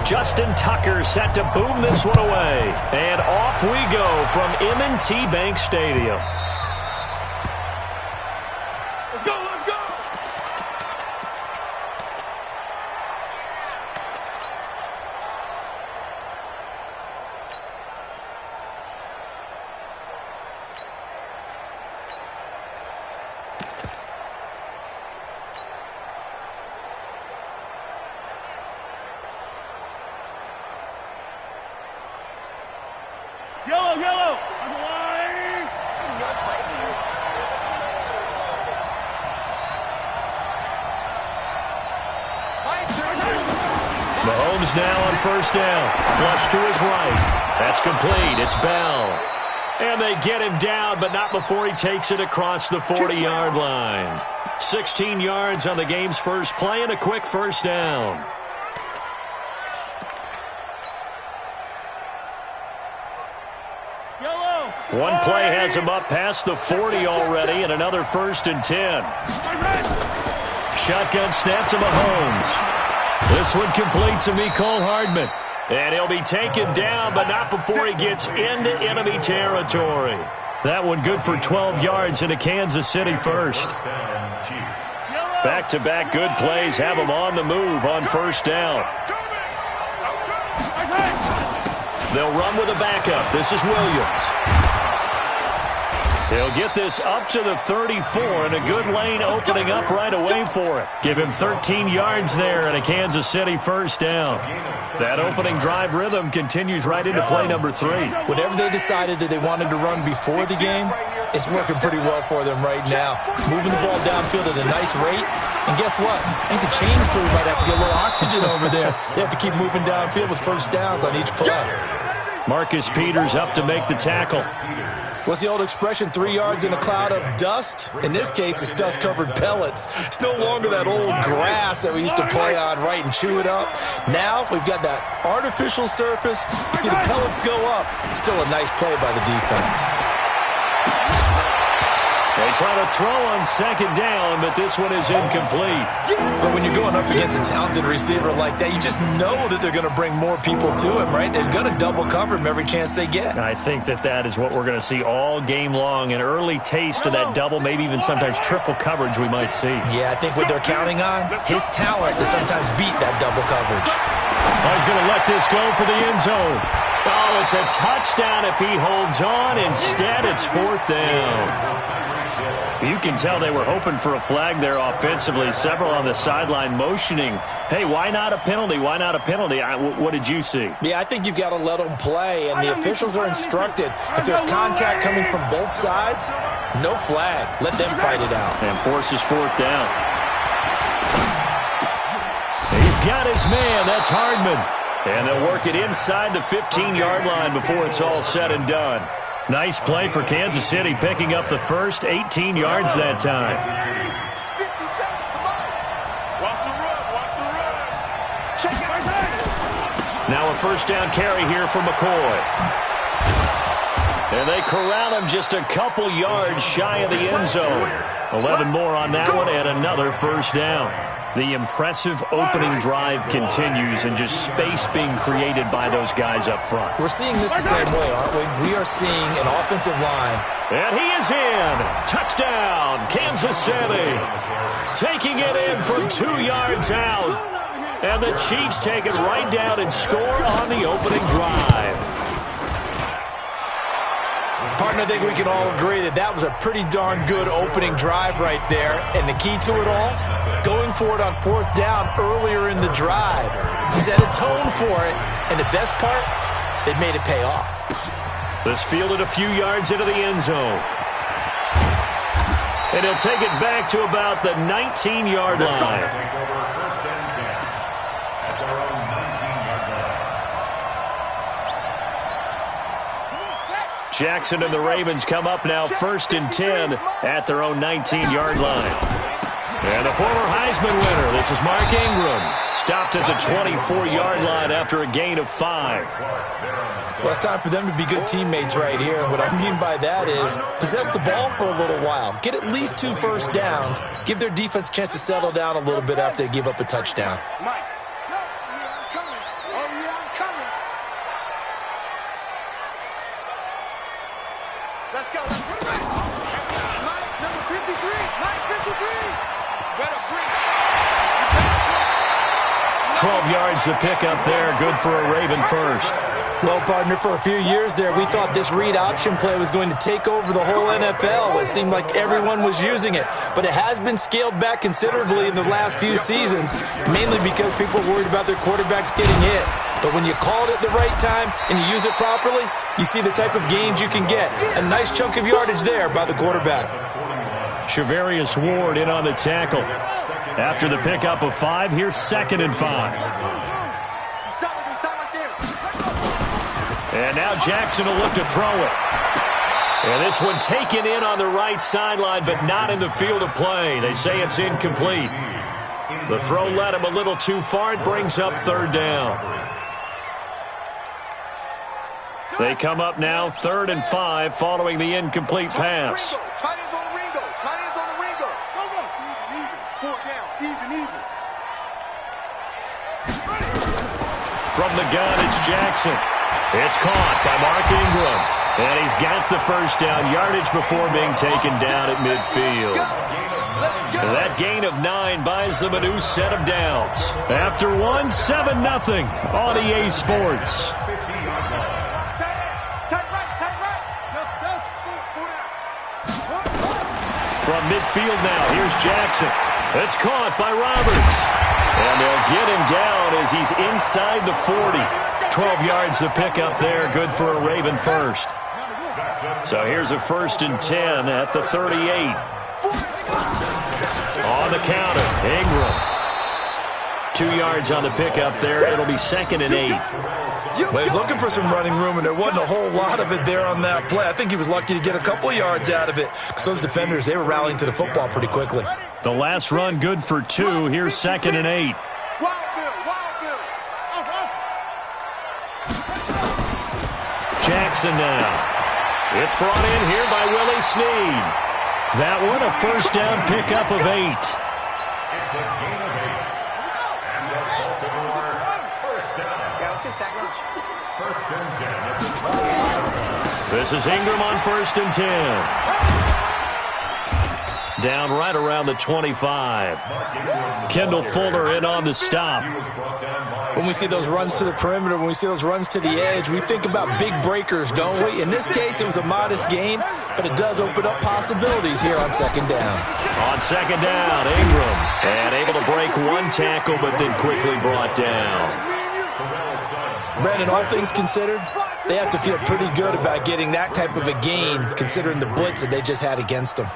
Justin Tucker set to boom this one away. And off we go from M&T Bank Stadium. Let's go, let's go! Yellow, yellow! On the line! In your place. Mahomes now on first down. Flush to his right. That's complete. It's Bell. And they get him down, but not before he takes it across the 40-yard line. 16 yards on the game's first play and a quick first down. One play has him up past the 40 already, and another 1st and 10. Shotgun snap to Mahomes. This one complete to Mecole Hardman. And he'll be taken down, but not before he gets into enemy territory. That one good for 12 yards into Kansas City first. Back-to-back good plays have him on the move on first down. They'll run with a backup. This is Williams. He'll get this up to the 34, and a good lane opening up right away for it. Give him 13 yards there and a Kansas City first down. That opening drive rhythm continues right into play number 3. Whatever they decided that they wanted to run before the game, it's working pretty well for them right now. Moving the ball downfield at a nice rate. And guess what? I think the chain crew might have to get a little oxygen over there. They have to keep moving downfield with first downs on each play. Marcus Peters up to make the tackle. What's the old expression, 3 yards in a cloud of dust? In this case, it's dust-covered pellets. It's no longer that old grass that we used to play on, right, and chew it up. Now we've got that artificial surface. You see the pellets go up. Still a nice play by the defense. They try to throw on second down, but this one is incomplete. But when you're going up against a talented receiver like that, you just know that they're going to bring more people to him, right? They're going to double cover him every chance they get. I think that is what we're going to see all game long, an early taste of that double, maybe even sometimes triple coverage we might see. Yeah, I think what they're counting on, his talent to sometimes beat that double coverage. Oh, he's going to let this go for the end zone. Oh, it's a touchdown if he holds on. Instead, it's 4th down. You can tell they were hoping for a flag there offensively. Several on the sideline motioning, hey, why not a penalty? Why not a penalty? What did you see? Yeah, I think you've got to let them play, and the officials are instructed. If there's contact coming from both sides, no flag. Let them fight it out. And forces 4th down. He's got his man. That's Hardman. And they'll work it inside the 15-yard line before it's all said and done. Nice play for Kansas City, picking up the first 18 yards that time. Now a first down carry here for McCoy. And they corral him just a couple yards shy of the end zone. 11 more on that one and another first down. The impressive opening drive continues and just space being created by those guys up front. We're seeing this the same way, aren't we? We are seeing an offensive line. And he is in. Touchdown, Kansas City. Taking it in from 2 yards out. And the Chiefs take it right down and score on the opening drive. Partner, I think we can all agree that was a pretty darn good opening drive right there. And the key to it all, going for it on 4th down earlier in the drive. Set a tone for it. And the best part, it made it pay off. This fielded a few yards into the end zone. And he'll take it back to about the 19-yard line. Jackson and the Ravens come up now 1st and 10 at their own 19-yard line. And the former Heisman winner, this is Mark Ingram, stopped at the 24-yard line after a gain of 5. Well, it's time for them to be good teammates right here. And what I mean by that is possess the ball for a little while. Get at least 2 first downs. Give their defense a chance to settle down a little bit after they give up a touchdown. Mike. Oh, yeah. Let's go. Let's go. Mike, number 53. Mike, 53. Better bring. 12 yards to pick up there. Good for a Raven first. Well, partner, for a few years there, we thought this read option play was going to take over the whole NFL. It seemed like everyone was using it. But it has been scaled back considerably in the last few seasons, mainly because people are worried about their quarterbacks getting hit. But when you call it at the right time and you use it properly, you see the type of gains you can get. A nice chunk of yardage there by the quarterback. Shavarius Ward in on the tackle. After the pickup of 5, here's 2nd and 5. And now Jackson will look to throw it. And this one taken in on the right sideline, but not in the field of play. They say it's incomplete. The throw led him a little too far. It brings up 3rd down. They come up now 3rd and 5 following the incomplete pass. Tight ends on the Ringo. Tight ends on the Ringo. Go, go. Even. 4th down. Even. From the gun, it's Jackson. It's caught by Mark Ingram. And he's got the first down yardage before being taken down at midfield. That gain of 9 buys them a new set of downs. After 1, 7-0 on EA Sports. From midfield now, here's Jackson. It's caught by Roberts. And they'll get him down as he's inside the 40. 12 yards to pick up there, good for a Raven first. So here's a 1st and 10 at the 38. On the counter, Ingram. 2 yards on the pickup there. It'll be 2nd and 8. Well, he's looking for some running room, and there wasn't a whole lot of it there on that play. I think he was lucky to get a couple of yards out of it. Because those defenders, they were rallying to the football pretty quickly. The last run good for 2. Here's 2nd and 8. Jackson now. It's brought in here by Willie Snead. That one a 1st down pickup of 8. It's a gain of 8. And the Baltimore 1st down. Yeah, let's get sack lunch. 1st and 10. This is Ingram on 1st and 10. Down right around the 25. Kendall Fuller in on the stop. When we see those runs to the perimeter, when we see those runs to the edge, we think about big breakers, don't we? In this case, it was a modest gain, but it does open up possibilities here on 2nd down. On 2nd down, Ingram. And able to break 1 tackle, but then quickly brought down. Brandon, all things considered, they have to feel pretty good about getting that type of a gain, considering the blitz that they just had against them.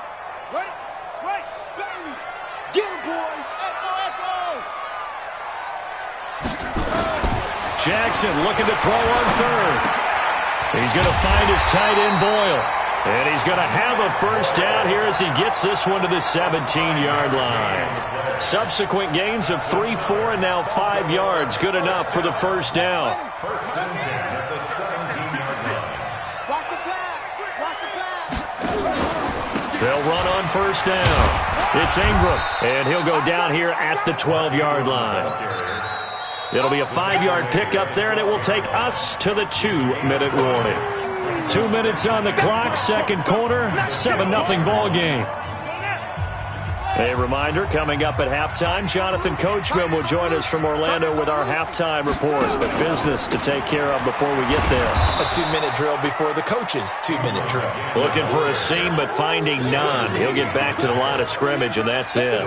Jackson looking to throw on 3rd. He's going to find his tight end Boyle. And he's going to have a 1st down here as he gets this one to the 17-yard line. Subsequent gains of 3, 4, and now 5 yards. Good enough for the 1st down. 1st and 10 at the 17-yard line. Watch the pass. Watch the pass. They'll run on 1st down. It's Ingram. And he'll go down here at the 12-yard line. It'll be a 5-yard pickup there, and it will take us to the 2-minute warning. 2 minutes on the clock, 2nd quarter, 7-0 ball game. A reminder, coming up at halftime, Jonathan Coachman will join us from Orlando with our halftime report. But business to take care of before we get there. A 2-minute drill before the coach's 2-minute drill. Looking for a seam, but finding none. He'll get back to the line of scrimmage, and that's it.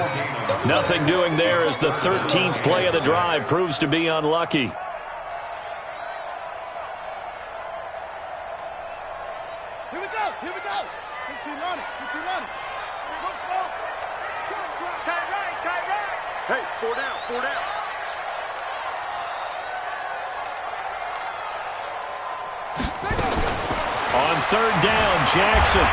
Nothing doing there as the 13th play of the drive proves to be unlucky. Here we go. Here we go. 15 on it. 15 on it. Smoke. Tight right. Tight right. Hey, 4 down. 4 down. On 3rd down, Jackson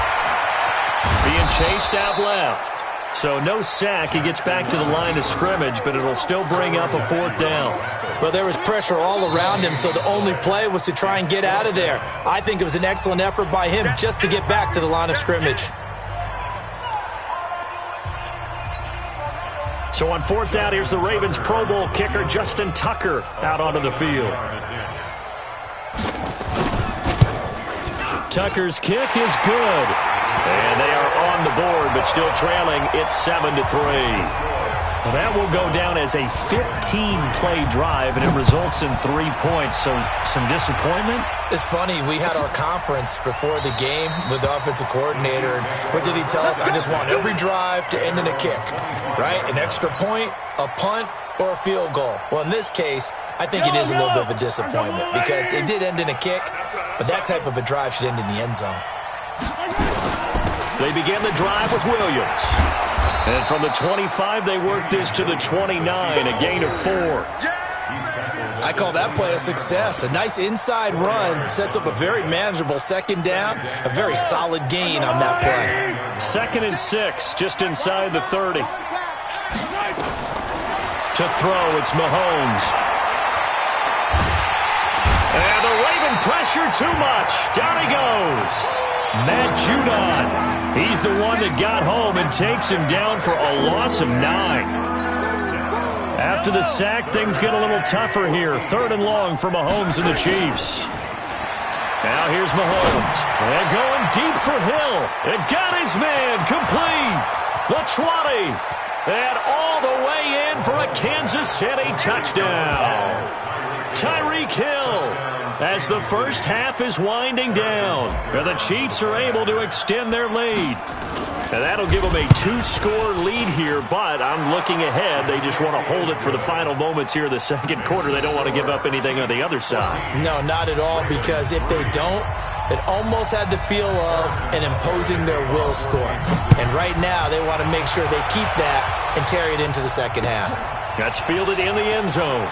being chased out left. So no sack. He gets back to the line of scrimmage, but it'll still bring up a 4th down. Well, there was pressure all around him, so the only play was to try and get out of there. I think it was an excellent effort by him just to get back to the line of scrimmage. So on 4th down, here's the Ravens Pro Bowl kicker, Justin Tucker, out onto the field. Tucker's kick is good. And they are on the board, but still trailing. It's 7-3. Well, that will go down as a 15-play drive, and it results in 3 points. So some disappointment? It's funny. We had our conference before the game with the offensive coordinator, and what did he tell us? I just want every drive to end in a kick, right? An extra point, a punt, or a field goal. Well, in this case, I think it is a little bit of a disappointment because it did end in a kick, but that type of a drive should end in the end zone. They begin the drive with Williams. And from the 25, they work this to the 29, a gain of 4. I call that play a success. A nice inside run sets up a very manageable second down, a very solid gain on that play. 2nd and 6, just inside the 30. To throw, it's Mahomes. And the Raven pressure too much. Down he goes. Matt Judon. He's the one that got home and takes him down for a loss of 9. After the sack, things get a little tougher here. 3rd and long for Mahomes and the Chiefs. Now here's Mahomes. And going deep for Hill. It got his man complete. The 20. And all the way in for a Kansas City touchdown. Tyreek Hill. As the first half is winding down, and the Chiefs are able to extend their lead. And that'll give them a 2-score lead here, but I'm looking ahead. They just want to hold it for the final moments here in the second quarter. They don't want to give up anything on the other side. No, not at all, because if they don't, it almost had the feel of an imposing their will score. And right now, they want to make sure they keep that and carry it into the second half. That's fielded in the end zone.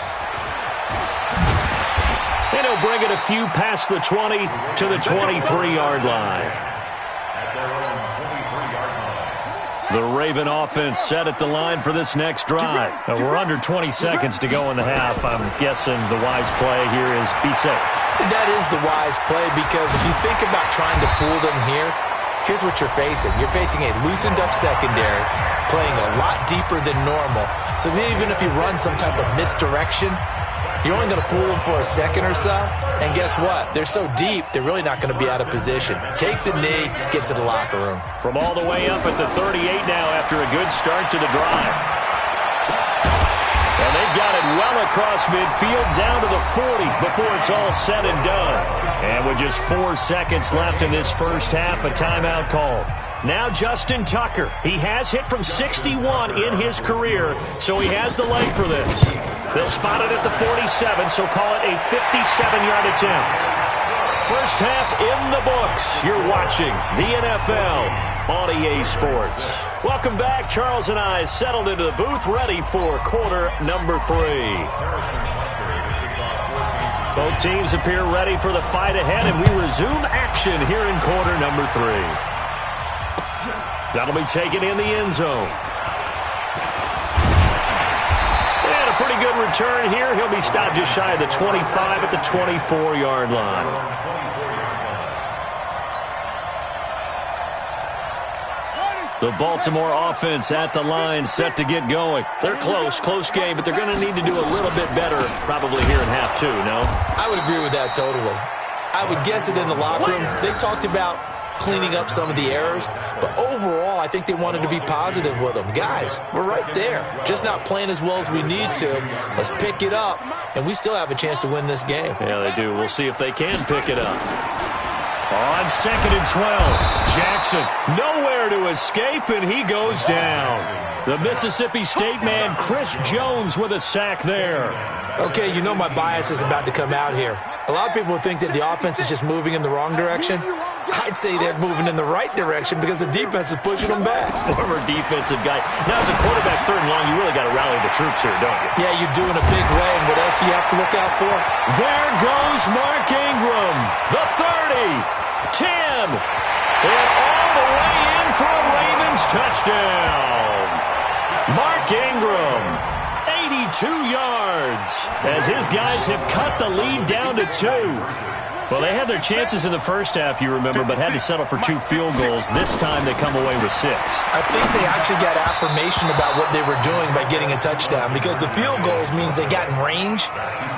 And he'll bring it a few past the 20 to the 23-yard line. The Raven offense set at the line for this next drive. We're under 20 seconds to go in the half. I'm guessing the wise play here is be safe. That is the wise play, because if you think about trying to fool them here, here's what you're facing. You're facing a loosened-up secondary, playing a lot deeper than normal. So even if you run some type of misdirection, you're only going to fool them for a second or so, and guess what? They're so deep, they're really not going to be out of position. Take the knee, get to the locker room. From all the way up at the 38 now after a good start to the drive. And they've got it well across midfield down to the 40 before it's all said and done. And with just 4 seconds left in this first half, a timeout called. Now Justin Tucker. He has hit from 61 in his career, so he has the leg for this. They'll spot it at the 47, so call it a 57-yard attempt. First half in the books. You're watching the NFL on EA Sports. Welcome back. Charles and I settled into the booth, ready for quarter number 3. Both teams appear ready for the fight ahead, and we resume action here in quarter number 3. That'll be taken in the end zone. And a pretty good return here. He'll be stopped just shy of the 25 at the 24-yard line. The Baltimore offense at the line, set to get going. They're close game, but they're going to need to do a little bit better probably here in half 2, no? I would agree with that totally. I would guess it in the locker room. They talked about cleaning up some of the errors, but overall, I think they wanted to be positive with them. Guys, we're right there. Just not playing as well as we need to. Let's pick it up, and we still have a chance to win this game. Yeah, they do. We'll see if they can pick it up. On 2nd and 12, Jackson nowhere to escape, and he goes down. The Mississippi State man, Chris Jones, with a sack there. Okay, you know my bias is about to come out here. A lot of people think that the offense is just moving in the wrong direction. I'd say they're moving in the right direction because the defense is pushing them back. Former defensive guy. Now, as a quarterback, 3rd and long, you really got to rally the troops here, don't you? Yeah, you do in a big way, and what else do you have to look out for? There goes Mark Ingram, the 30. 10, and all the way in for a Ravens touchdown. Mark Ingram, 82 yards, as his guys have cut the lead down to 2. Well, they had their chances in the first half, you remember, but had to settle for 2 field goals. This time they come away with 6. I think they actually got affirmation about what they were doing by getting a touchdown, because the field goals means they got in range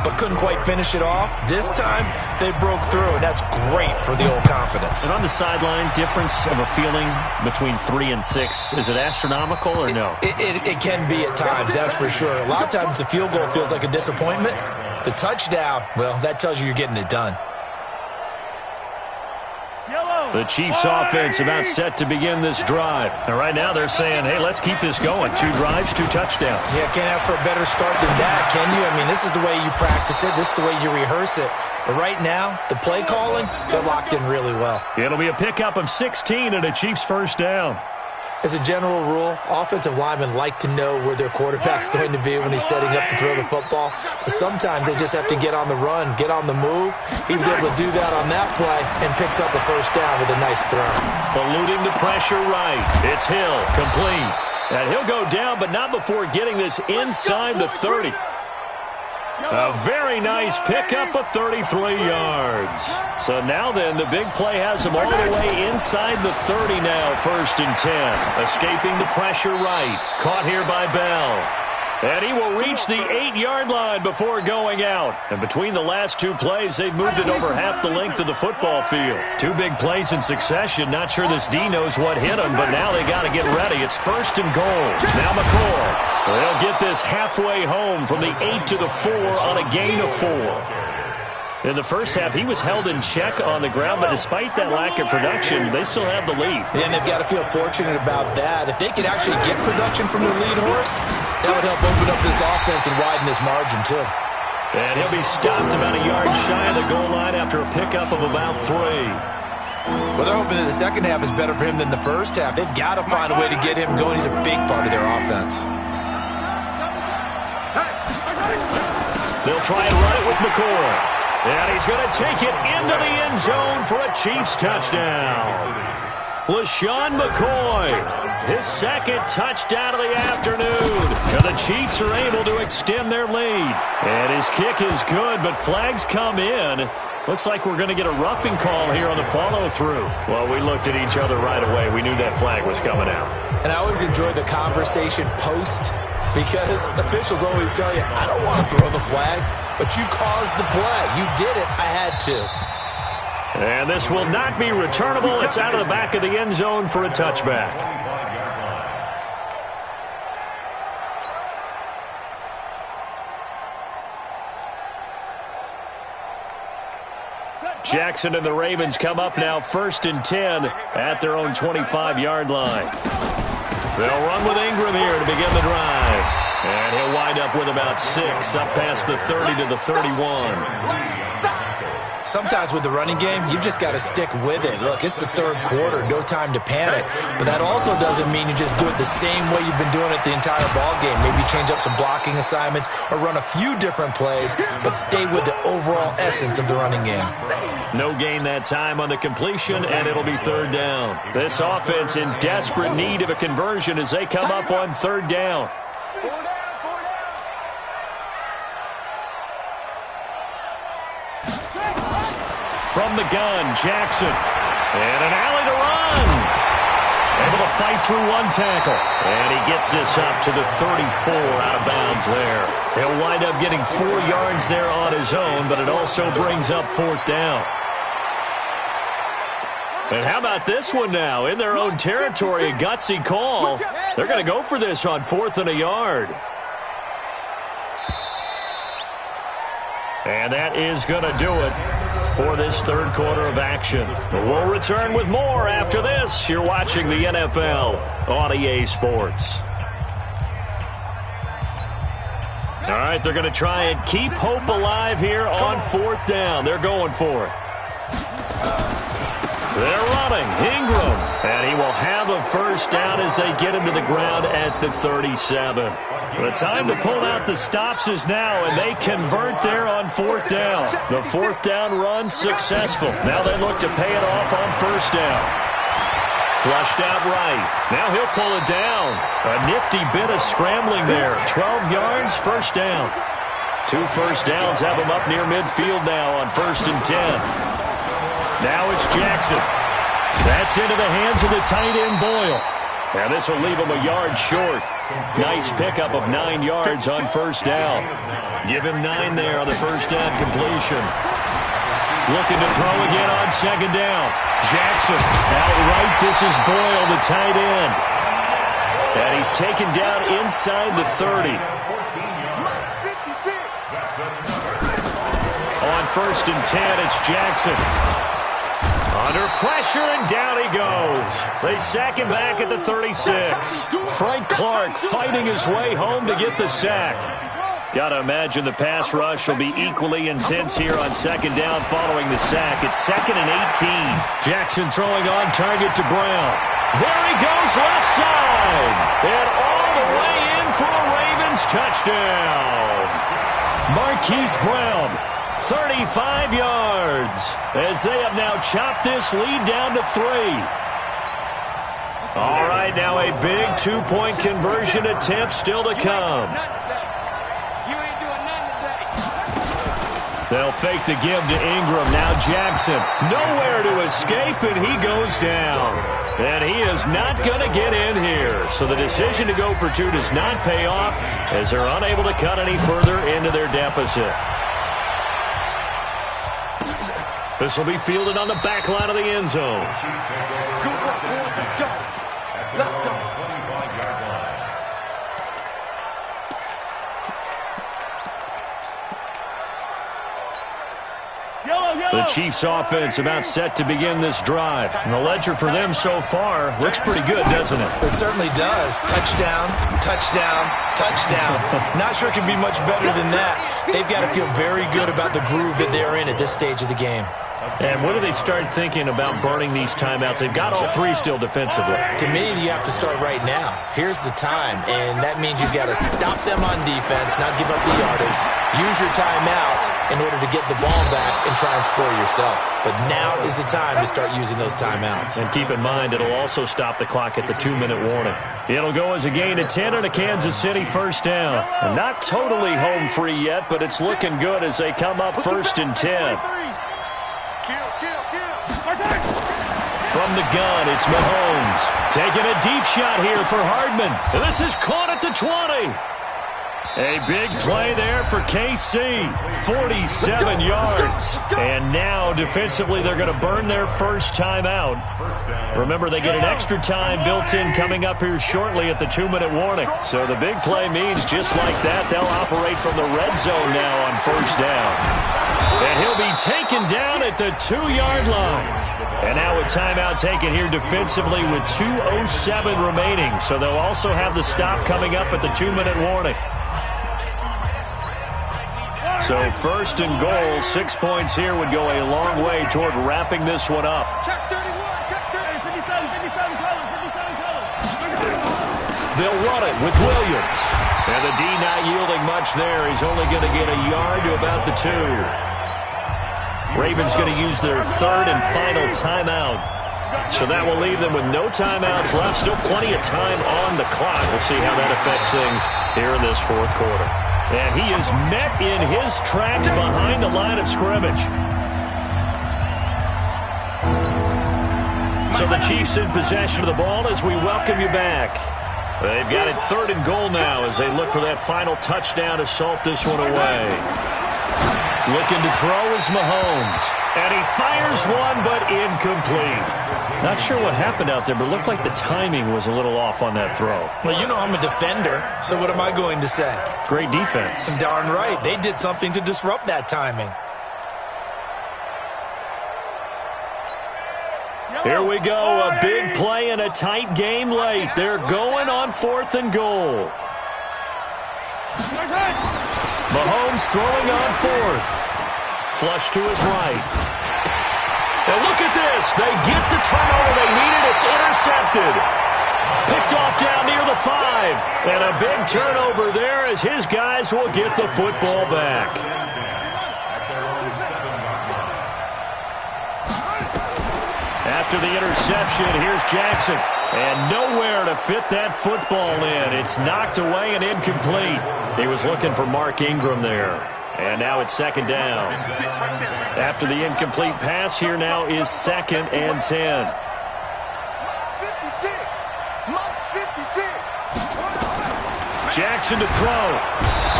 but couldn't quite finish it off. This time they broke through, and that's great for the old confidence. And on the sideline, difference of a feeling between 3 and 6, is it astronomical or no? It can be at times, that's for sure. A lot of times the field goal feels like a disappointment. The touchdown, well, that tells you you're getting it done. The Chiefs offense about set to begin this drive. And right now they're saying, hey, let's keep this going. 2 drives, 2 touchdowns. Yeah, can't ask for a better start than that, can you? I mean, this is the way you practice it. This is the way you rehearse it. But right now, the play calling, they're locked in really well. It'll be a pickup of 16 and a Chiefs first down. As a general rule, offensive linemen like to know where their quarterback's going to be when he's setting up to throw the football. But sometimes they just have to get on the run, get on the move. He was able to do that on that play and picks up a first down with a nice throw. Eluding the pressure right. It's Hill, complete. And he'll go down, but not before getting this inside the 30. A very nice pickup of 33 yards. So now then, the big play has him all the way inside the 30 now, 1st and 10. Escaping the pressure right. Caught here by Bell. And he will reach the 8-yard line before going out. And between the last 2 plays, they've moved it over half the length of the football field. 2 big plays in succession. Not sure this D knows what hit him, but now they got to get ready. It's 1st and goal. Now McCoy. They'll get this halfway home from the 8 to the 4 on a gain of 4. In the first half, he was held in check on the ground, but despite that lack of production, they still have the lead. And they've got to feel fortunate about that. If they could actually get production from their lead horse, that would help open up this offense and widen this margin, too. And he'll be stopped about a yard shy of the goal line after a pickup of about 3. Well, they're hoping that the second half is better for him than the first half. They've got to find a way to get him going. He's a big part of their offense. They'll try and run it with McCoy. And he's going to take it into the end zone for a Chiefs touchdown. LaShawn McCoy, his 2nd touchdown of the afternoon. And the Chiefs are able to extend their lead. And his kick is good, but flags come in. Looks like we're going to get a roughing call here on the follow-through. Well, we looked at each other right away. We knew that flag was coming out. And I always enjoy the conversation post, because officials always tell you, I don't want to throw the flag, but you caused the play. You did it. I had to. And this will not be returnable. It's out of the back of the end zone for a touchback. Jackson and the Ravens come up now 1st and 10 at their own 25-yard line. They'll run with Ingram here to begin the drive. And he'll wind up with about 6 up past the 30 to the 31. Sometimes with the running game, you've just got to stick with it. Look, it's the 3rd quarter, no time to panic. But that also doesn't mean you just do it the same way you've been doing it the entire ball game. Maybe change up some blocking assignments or run a few different plays, but stay with the overall essence of the running game. No gain that time on the completion, and it'll be 3rd down. This offense in desperate need of a conversion as they come up on 3rd down. From the gun, Jackson. And an alley to run. Able to fight through 1 tackle. And he gets this up to the 34 out of bounds there. He'll wind up getting 4 yards there on his own, but it also brings up 4th down. And how about this one now? In their own territory, a gutsy call. They're going to go for this on 4th and a yard. And that is going to do it for this 3rd quarter of action. We'll return with more after this. You're watching the NFL on EA Sports. All right, they're going to try and keep hope alive here on 4th down. They're going for it. They're running. Ingram. And he will have a first down as they get him to the ground at the 37. The time to pull out the stops is now, and they convert there on 4th down. The 4th down run successful. Now they look to pay it off on 1st down. Flushed out right. Now he'll pull it down. A nifty bit of scrambling there. 12 yards, 1st down. 2 first downs have him up near midfield now on 1st and 10. Now it's Jackson. That's into the hands of the tight end, Boyle. Now this will leave him a yard short. Nice pickup of 9 yards on first down. Give him 9 there on the first down completion. Looking to throw again on second down. Jackson outright. This is Boyle, the tight end. And he's taken down inside the 30. On first and 10, it's Jackson. Under pressure, and down he goes. They sack him back at the 36. Frank Clark fighting his way home to get the sack. Got to imagine the pass rush will be equally intense here on second down following the sack. It's 2nd and 18. Jackson throwing on target to Brown. There he goes, left side. And all the way in for a Ravens touchdown. Marquise Brown, 35 yards, as they have now chopped this lead down to 3. All right, now a big 2-point conversion attempt still to come. They'll fake the give to Ingram. Now Jackson, nowhere to escape, and he goes down. And he is not going to get in here. So the decision to go for 2 does not pay off, as they're unable to cut any further into their deficit. This will be fielded on the back line of the end zone. Let's go. The Chiefs offense about set to begin this drive. And the ledger for them so far looks pretty good, doesn't it? It certainly does. Touchdown, touchdown, touchdown. Not sure it can be much better than that. They've got to feel very good about the groove that they're in at this stage of the game. And when do they start thinking about burning these timeouts? They've got all 3 still defensively. To me, you have to start right now. Here's the time, and that means you've got to stop them on defense, not give up the yardage. Use your timeouts in order to get the ball back and try and score yourself. But now is the time to start using those timeouts. And keep in mind, it'll also stop the clock at the 2-minute warning. It'll go as a gain of 10 and a Kansas City first down. And not totally home free yet, but it's looking good as they come up first and 10. From the gun, it's Mahomes. Taking a deep shot here for Hardman. And this is caught at the 20. A big play there for KC. 47 yards. And now, defensively, they're going to burn their first timeout. Remember, they get an extra time built in coming up here shortly at the 2-minute warning. So the big play means just like that, they'll operate from the red zone now on first down. And he'll be taken down at the 2-yard line. And now a timeout taken here defensively with 2:07 remaining. So they'll also have the stop coming up at the 2-minute warning. So first and goal, 6 points here would go a long way toward wrapping this one up. They'll run it with Williams. And the D not yielding much there. He's only going to get a yard to about the 2. Ravens going to use their 3rd and final timeout. So that will leave them with no timeouts left. Still plenty of time on the clock. We'll see how that affects things here in this 4th quarter. And he is met in his tracks behind the line of scrimmage. So the Chiefs in possession of the ball as we welcome you back. They've got it 3rd and goal now as they look for that final touchdown to salt this one away. Looking to throw is Mahomes. And he fires one, but incomplete. Not sure what happened out there, but it looked like the timing was a little off on that throw. Well, you know I'm a defender, so what am I going to say? Great defense. Darn right. They did something to disrupt that timing. Here we go. A big play and a tight game late. They're going on 4th and goal. Mahomes throwing on 4th. Flush to his right. And look at this. They get the turnover they needed. It's intercepted. Picked off down near the 5. And a big turnover there as his guys will get the football back. After the interception, here's Jackson. And nowhere to fit that football in. It's knocked away and incomplete. He was looking for Mark Ingram there. And now it's 2nd down. After the incomplete pass, here now is 2nd and 10. Jackson to throw.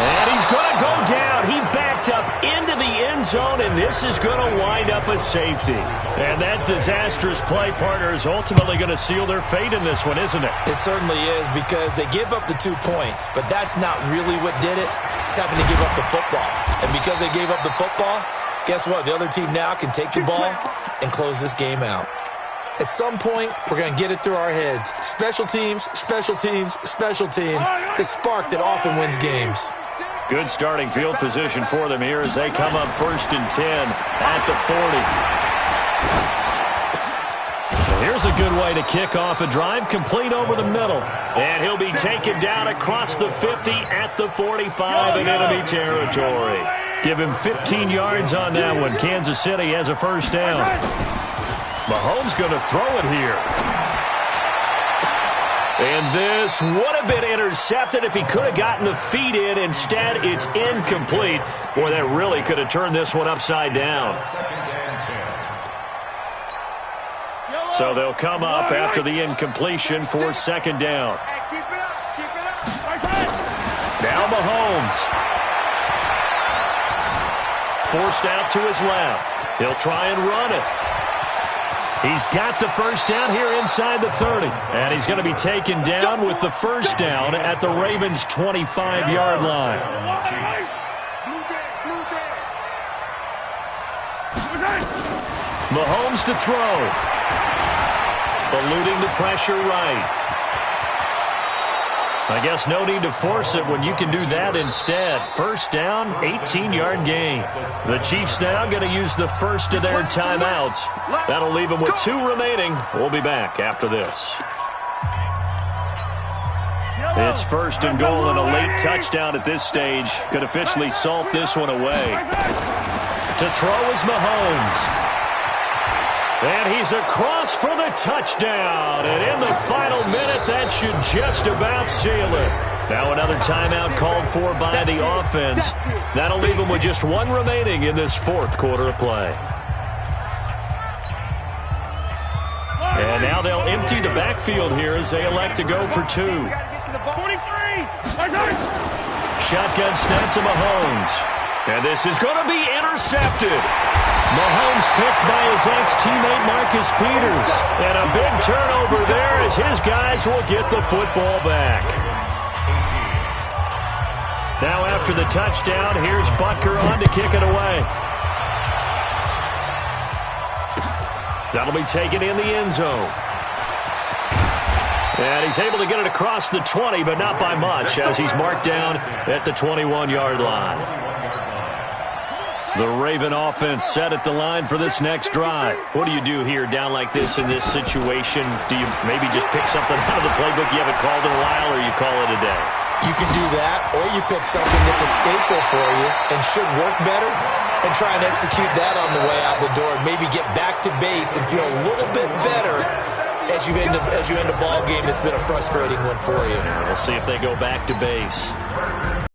And he's going to go down. He backed up into the end zone, and this is going to wind up a safety. And that disastrous play, partner, is ultimately going to seal their fate in this one, isn't it? It certainly is, because they gave up the 2 points, but that's not really what did it. It's having to give up the football. And because they gave up the football, guess what? The other team now can take the ball and close this game out. At some point, we're going to get it through our heads. Special teams, special teams, special teams. The spark that often wins games. Good starting field position for them here as they come up 1st and 10 at the 40. Well, here's a good way to kick off a drive, complete over the middle. And he'll be taken down across the 50 at the 45 in enemy territory. Give him 15 yards on that one. Kansas City has a first down. Mahomes going to throw it here. And this would have been intercepted if he could have gotten the feet in. Instead, it's incomplete. Boy, that really could have turned this one upside down. So they'll come up after the incompletion for 2nd down. Now Mahomes. Forced out to his left. He'll try and run it. He's got the first down here inside the 30. And he's going to be taken down with the first down at the Ravens' 25-yard line. Mahomes to throw. Eluding the pressure right. I guess no need to force it when you can do that instead. First down, 18-yard gain. The Chiefs now going to use the first of their timeouts. That'll leave them with 2 remaining. We'll be back after this. It's 1st and goal, and a late touchdown at this stage could officially salt this one away. To throw is Mahomes. And he's across for the touchdown. And in the final minute, that should just about seal it. Now another timeout called for by the offense. That'll leave them with just 1 remaining in this 4th quarter of play. And now they'll empty the backfield here as they elect to go for 2. Shotgun snap to Mahomes. And this is going to be intercepted. Mahomes picked by his ex-teammate Marcus Peters. And a big turnover there as his guys will get the football back. Now after the touchdown, here's Butker on to kick it away. That'll be taken in the end zone. And he's able to get it across the 20, but not by much, as he's marked down at the 21-yard line. The Raven offense set at the line for this next drive. What do you do here down like this in this situation? Do you maybe just pick something out of the playbook you haven't called in a while, or you call it a day? You can do that, or you pick something that's a staple for you and should work better and try and execute that on the way out the door and maybe get back to base and feel a little bit better as you end a ball game that's been a frustrating one for you. We'll see if they go back to base.